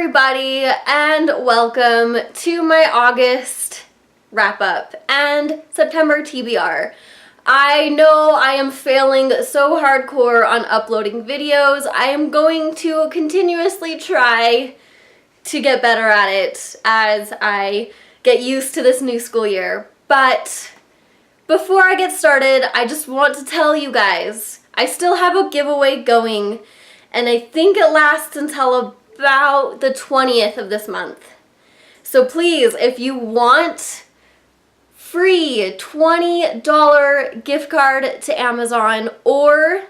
everybody, and welcome to my August wrap-up and September TBR. I know I am failing so hardcore on uploading videos. I am going to continuously try to get better at it as I get used to this new school year. But before I get started, I just want to tell you guys, I still have a giveaway going, and I think it lasts until about the 20th of this month. So please, if you want free $20 gift card to Amazon or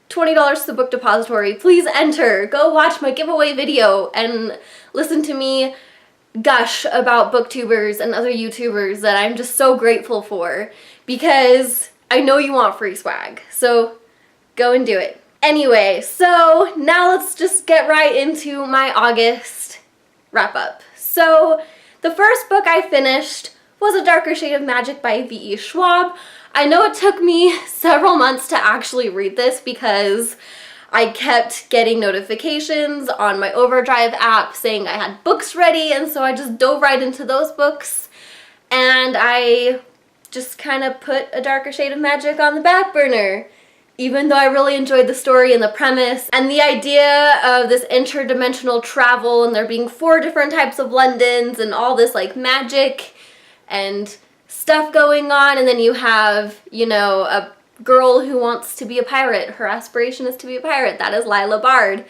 $20 to the book depository, please enter. Go watch my giveaway video and listen to me gush about booktubers and other YouTubers that I'm just so grateful for, because I know you want free swag. So go and do it. Anyway, so now let's just get right into my August wrap-up. So the first book I finished was A Darker Shade of Magic by V.E. Schwab. I know it took me several months to actually read this because I kept getting notifications on my Overdrive app saying I had books ready, and so I just dove right into those books, and I just kind of put A Darker Shade of Magic on the back burner, even though I really enjoyed the story and the premise and the idea of this interdimensional travel and there being 4 different types of Londons and all this like magic and stuff going on. And then you have, you know, a girl who wants to be a pirate. Her aspiration is to be a pirate. That is Lila Bard.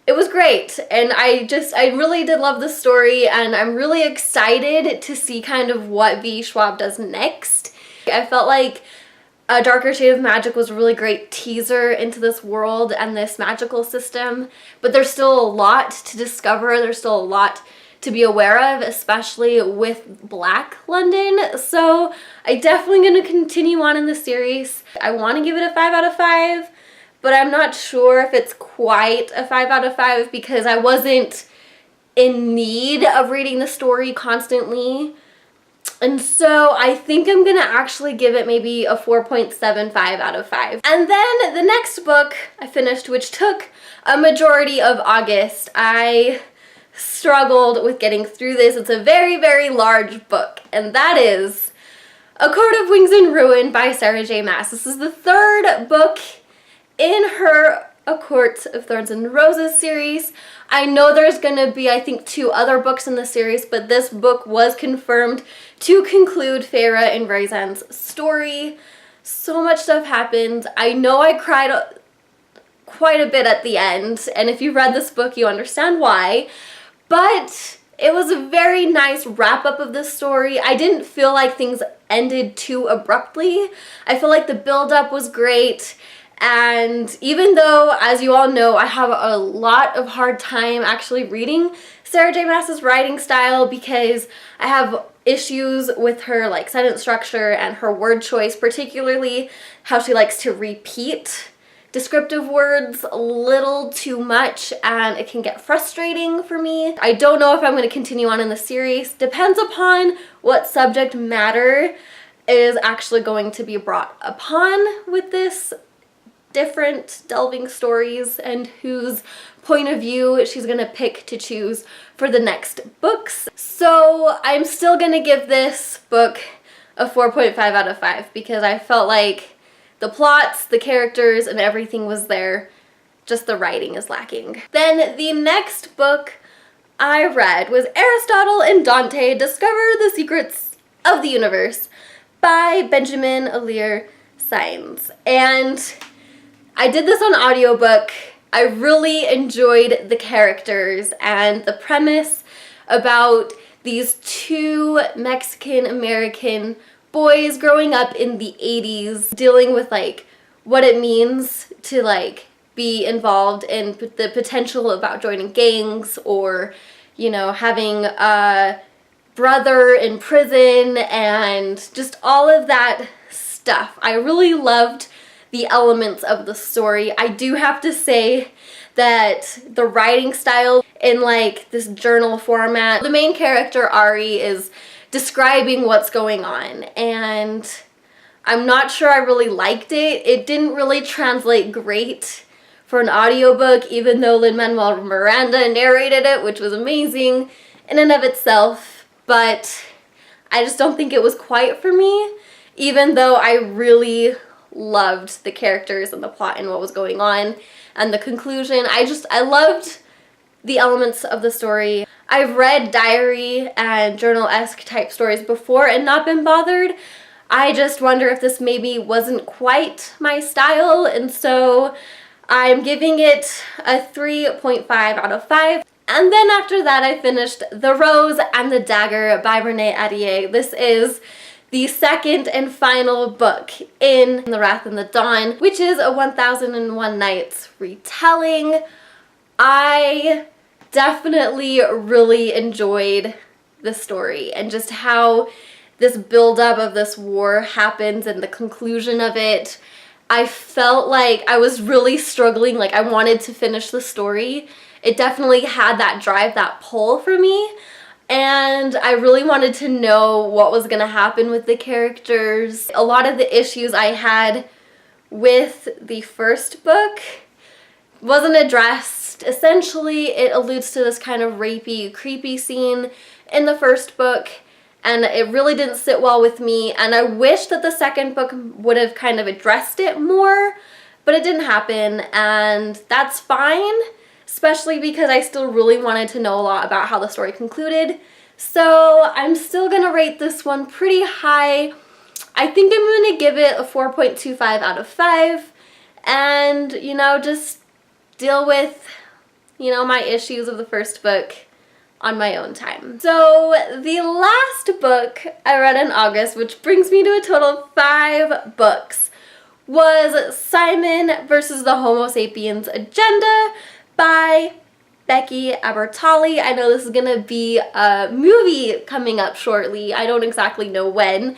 It was great, and I really did love the story, and I'm really excited to see kind of what V. Schwab does next. I felt like A Darker Shade of Magic was a really great teaser into this world and this magical system, but there's still a lot to discover. There's still a lot to be aware of, especially with Black London. So I'm definitely going to continue on in the series. I want to give it a 5 out of 5, but I'm not sure if it's quite a 5 out of 5 because I wasn't in need of reading the story constantly. And so I think I'm gonna actually give it maybe a 4.75 out of 5. And then the next book I finished, which took a majority of August, I struggled with getting through this. It's a very, very large book, and that is A Court of Wings and Ruin by Sarah J. Maas. This is the 3rd book in her A Court of Thorns and Roses series. I know there's gonna be, I think, 2 other books in the series, but this book was confirmed to conclude Feyre and Rhysand's story. So much stuff happened. I know I cried quite a bit at the end, and if you've read this book, you understand why. But it was a very nice wrap-up of the story. I didn't feel like things ended too abruptly. I feel like the build-up was great. And even though, as you all know, I have a lot of hard time actually reading Sarah J. Maas's writing style because I have issues with her like sentence structure and her word choice, particularly how she likes to repeat descriptive words a little too much, and it can get frustrating for me. I don't know if I'm going to continue on in the series. Depends upon what subject matter is actually going to be brought upon with this different delving stories and whose point of view she's gonna pick to choose for the next books. So I'm still gonna give this book a 4.5 out of 5 because I felt like the plots, the characters, and everything was there. Just the writing is lacking. Then the next book I read was Aristotle and Dante Discover the Secrets of the Universe by Benjamin Alir Sainz. And I did this on audiobook. I really enjoyed the characters and the premise about these 2 Mexican-American boys growing up in the 80s, dealing with like what it means to like be involved in the potential about joining gangs, or, you know, having a brother in prison and just all of that stuff. I really loved the elements of the story. I do have to say that the writing style in like this journal format, the main character Ari is describing what's going on, and I'm not sure I really liked it. It didn't really translate great for an audiobook, even though Lin-Manuel Miranda narrated it, which was amazing in and of itself, but I just don't think it was quite for me, even though I really loved the characters and the plot and what was going on and the conclusion. I loved the elements of the story. I've read diary and journal-esque type stories before and not been bothered. I just wonder if this maybe wasn't quite my style, and so I'm giving it a 3.5 out of 5. And then after that, I finished The Rose and the Dagger by Renee Ahdieh. This is the second and final book in The Wrath and the Dawn, which is a 1001 Nights retelling. I definitely really enjoyed the story and just how this buildup of this war happens and the conclusion of it. I felt like I was really struggling, like I wanted to finish the story. It definitely had that drive, that pull for me, and I really wanted to know what was going to happen with the characters. A lot of the issues I had with the first book wasn't addressed. Essentially, it alludes to this kind of rapey, creepy scene in the first book, and it really didn't sit well with me, and I wish that the second book would have kind of addressed it more, but it didn't happen, and that's fine, especially because I still really wanted to know a lot about how the story concluded. So I'm still gonna rate this one pretty high. I think I'm gonna give it a 4.25 out of 5, and, you know, just deal with, you know, my issues of the first book on my own time. So the last book I read in August, which brings me to a total of 5 books, was Simon versus the Homo Sapiens Agenda by Becky Albertalli. I know this is gonna be a movie coming up shortly. I don't exactly know when,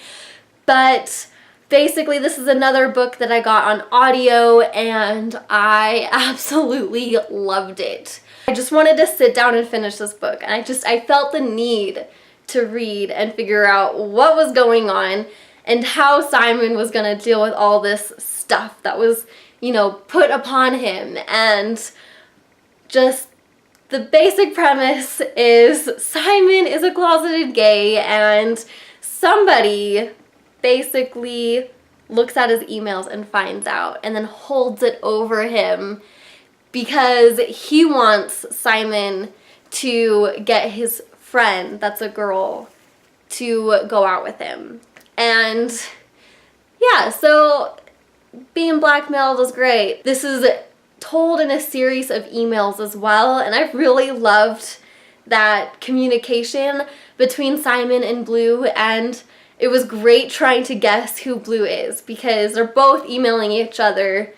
but basically this is another book that I got on audio and I absolutely loved it. I just wanted to sit down and finish this book, and I felt the need to read and figure out what was going on and how Simon was going to deal with all this stuff that was, you know, put upon him. And just the basic premise is Simon is a closeted gay, and somebody basically looks at his emails and finds out and then holds it over him because he wants Simon to get his friend, that's a girl, to go out with him. And yeah, so being blackmailed is great. This is told in a series of emails as well, and I really loved that communication between Simon and Blue, and it was great trying to guess who Blue is because they're both emailing each other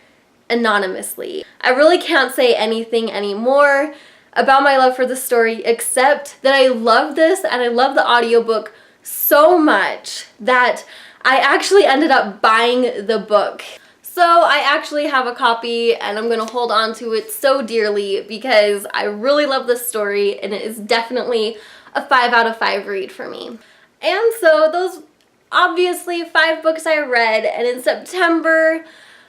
anonymously. I really can't say anything anymore about my love for the story except that I love this and I love the audiobook so much that I actually ended up buying the book. So I actually have a copy and I'm gonna hold on to it so dearly because I really love this story and it is definitely a 5 out of 5 read for me. And so those obviously 5 books I read, and in September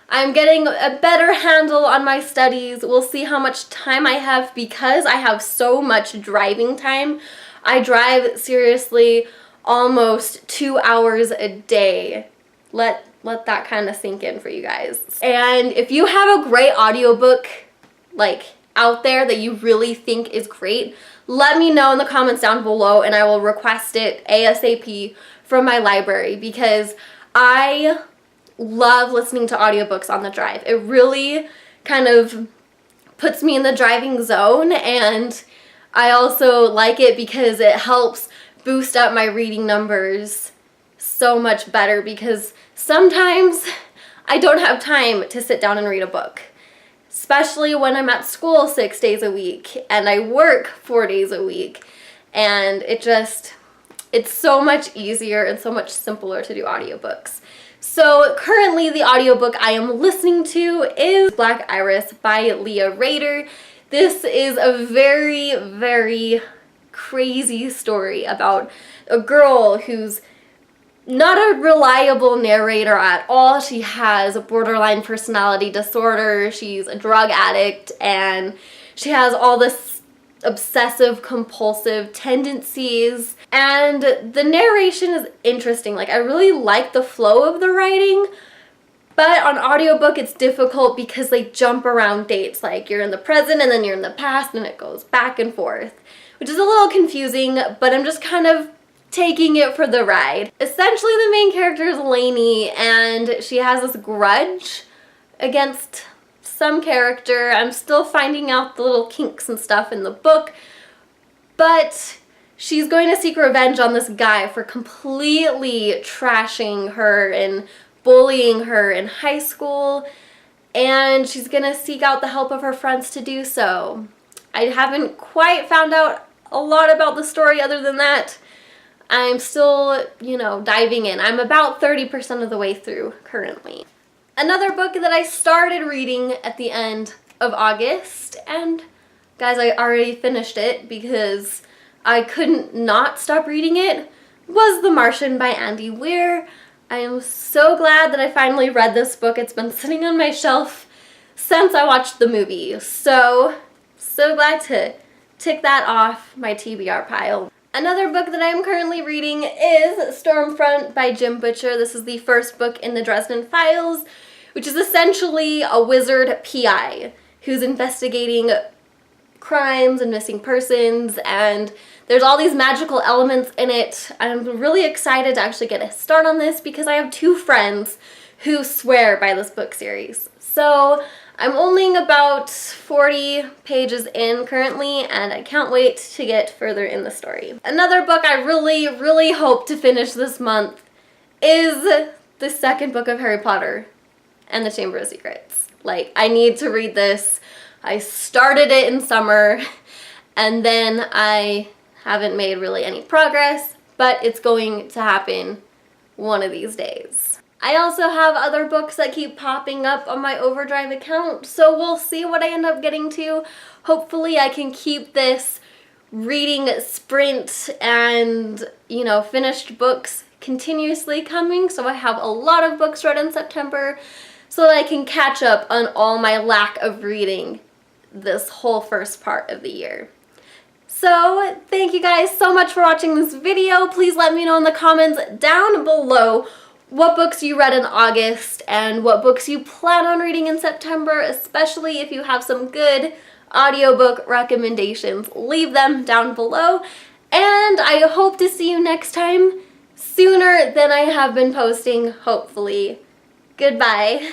I'm getting a better handle on my studies. We'll see how much time I have because I have so much driving time. I drive seriously almost 2 hours a day. Let that kind of sink in for you guys. And if you have a great audiobook like out there that you really think is great, let me know in the comments down below and I will request it ASAP from my library because I love listening to audiobooks on the drive. It really kind of puts me in the driving zone, and I also like it because it helps boost up my reading numbers so much better because sometimes I don't have time to sit down and read a book, especially when I'm at school 6 days a week and I work 4 days a week, and it's so much easier and so much simpler to do audiobooks. So currently the audiobook I am listening to is Black Iris by Leah Rader. This is a very, very crazy story about a girl who's not a reliable narrator at all. She has a borderline personality disorder, she's a drug addict, and she has all this obsessive compulsive tendencies. And the narration is interesting. Like, I really like the flow of the writing, but on audiobook it's difficult because they jump around dates. Like, you're in the present and then you're in the past and it goes back and forth, which is a little confusing, but I'm just kind of taking it for the ride. Essentially, the main character is Lainey, and she has this grudge against some character. I'm still finding out the little kinks and stuff in the book, but she's going to seek revenge on this guy for completely trashing her and bullying her in high school, and she's gonna seek out the help of her friends to do so. I haven't quite found out a lot about the story other than that. I'm still, diving in. I'm about 30% of the way through currently. Another book that I started reading at the end of August, and guys, I already finished it because I couldn't not stop reading it, was The Martian by Andy Weir. I am so glad that I finally read this book. It's been sitting on my shelf since I watched the movie. So glad to tick that off my TBR pile. Another book that I am currently reading is Stormfront by Jim Butcher. This is the first book in the Dresden Files, which is essentially a wizard PI who's investigating crimes and missing persons, and there's all these magical elements in it. I'm really excited to actually get a start on this because I have two friends who swear by this book series. So I'm only about 40 pages in currently, and I can't wait to get further in the story. Another book I really hope to finish this month is the second book of Harry Potter and the Chamber of Secrets. Like, I need to read this. I started it in summer, and then I haven't made really any progress, but it's going to happen one of these days. I also have other books that keep popping up on my Overdrive account, so we'll see what I end up getting to. Hopefully I can keep this reading sprint and, finished books continuously coming, so I have a lot of books read in September so that I can catch up on all my lack of reading this whole first part of the year. So thank you guys so much for watching this video. Please let me know in the comments down below what books you read in August and what books you plan on reading in September, especially if you have some good audiobook recommendations. Leave them down below, and I hope to see you next time, sooner than I have been posting, hopefully. Goodbye.